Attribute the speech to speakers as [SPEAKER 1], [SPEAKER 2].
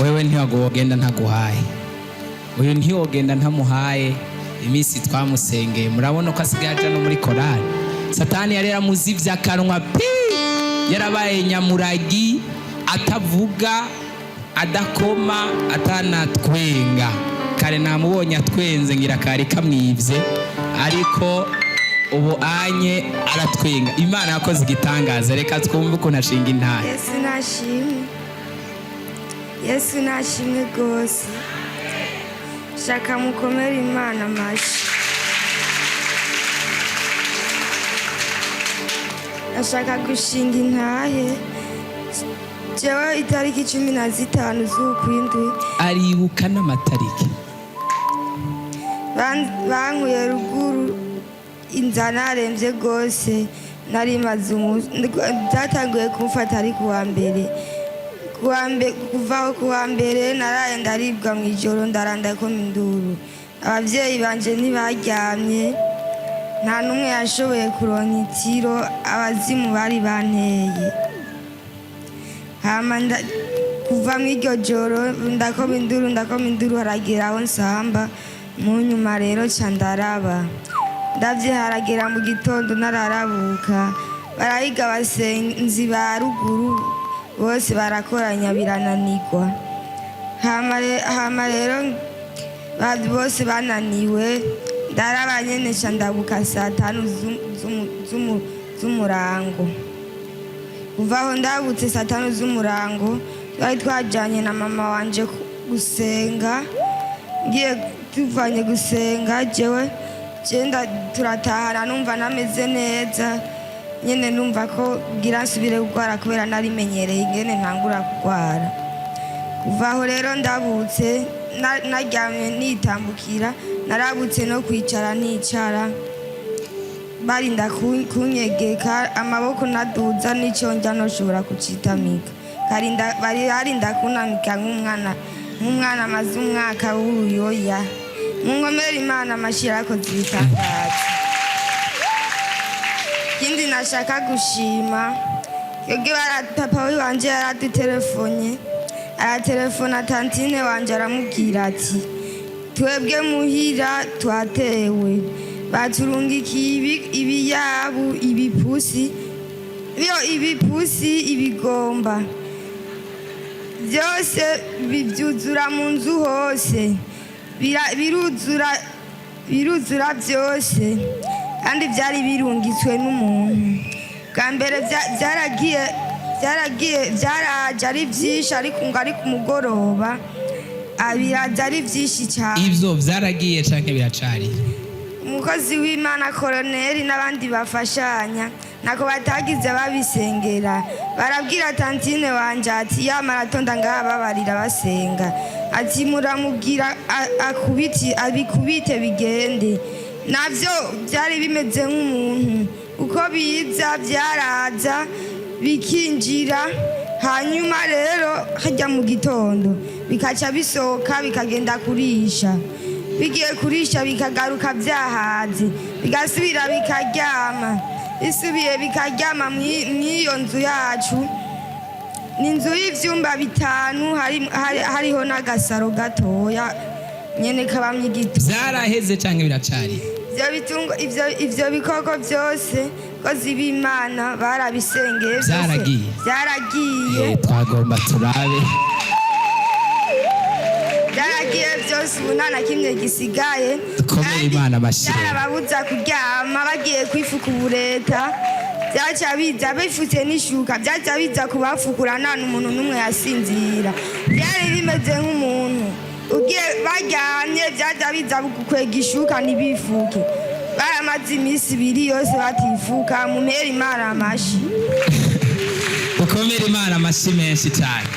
[SPEAKER 1] wewe ntiyagogenda ntaguhaye, uyu ntiyogenda ntamuhaye. Iminsi twamusengeye murabona ko asigaye aja no muri korali. Satani yari yaramuzivye akanwa pi, yarabaye nyamuragi, atavuga, adakoma, atanatwenga. Kare namubonye atwenze ngira kari kamwivye, ariko ubu anye aratwenga. Imana yakoze igitangaza. Reka twumve ukuntu ashinga intahe.
[SPEAKER 2] Yesu nashimwe, Yesu nashimwe rwose. Shaka mukomere Imana amashi. Ashaka gushinga intahe. Jewe itariki 15 z'ukwindwi
[SPEAKER 1] aribuka n'amatariki.
[SPEAKER 2] Bankuye ruguru inzana aremvye rwose, nari maze byatanguye kumfata ari kuwa mbere. Kuva kuwa mbere naraye ndaribwa mu ijoro, ndaranda ko induru. Abavyeyi banje ntibaryamye, nta numwe yashoboye kuronka itiro, abazimu bari banteye. Hama kuva mu iryo joro ndakoma induru haragira aho nsamba. Mu nyuma rero ca ndaraba, ndavye haragera mu gitondo nararabuka, barahiga abasenzi ba ruguru bose barakoranya birananirwa. Hama rero bose bananiwe, ndaraba nyene ca ndabuka saa 5 z'umurango. Kuva aho ndabutse saa 5 z'umurango, twari twajanye na mama wanje gusenga. Ngiye tuvanye gusenga jewe genda turatahana, numva nameze neza nyene, numva ko gira nsubire kugwara kubera narimenyereye ingene ntangura kugwara. Kuva aho rero ndabutse naryamye nitambukira, narabutse no kwicara nicara, barinda kunyegeka amaboko naduza n'icyonja noshobora kucitamika. Barinda kunamika nk'umwana amaze umwaka w'uruyoya. Mungomere Imana amashira akoze ibitangaza. Ikindi nashaka gushima, yebwe papa wanje yaradutelefone, aratelefona tantine wanje aramubwira ati twebwe muhira twatewe, baturungikiye ibiyabu, ibipusi, ibigomba byose bibyuzura mu nzu hose, biruzura byose, kandi byari birungitswe n'umuntu. Bwa mbere byaraje ari byinshi, ariko ngo ari ku mugoroba biraza ari byinshi cyane.
[SPEAKER 1] Ivyo vyaragiye canke biracari?
[SPEAKER 2] Umukozi w'Imana Koloneli n'abandi bafashanya nako batagize babisengera, barabwira tantine wanje ati ya maratonda ngaha babarira basenga, ati muramubwira abikubite bigende. Navyo byari bimeze nk'umuntu, uko biza byaraza bikinjira, hanyuma rero hajya mu gitondo bikaca bisohoka bikagenda kurisha. Bigiye kurisha bikagaruka byahaze, bigasubira bikaryama, isubiye bikaryama mw'iyo nzu yacu. Ni inzu y'ivyumba 5, hariho n'agasaro gatoya nyene kabamye igiti.
[SPEAKER 1] Zaraheze canke biracari?
[SPEAKER 2] Ivyo bikoko byose kozi b'Imana barabisengeye, byaragiye.
[SPEAKER 1] Twagomba turabe
[SPEAKER 2] byaragiye byose, ubu nta nakimwe gisigaye.
[SPEAKER 1] Dukomere Imana amashyi.
[SPEAKER 2] Byarababuza kuryama, bagiye kwifuka ubureta, byaca biza bifutse n'ishuka, byaca biza kubafukura, nta n'umuntu n'umwe yasinzira. Byari bimeze nk'umuntu ugiye baryamye, byaca biza gukwega ishuka ntibifuke. Baramaze iminsi 2 yose batifuka. Mumere Imana amashyi.
[SPEAKER 1] Dukomere Imana amashyi menshi cyane.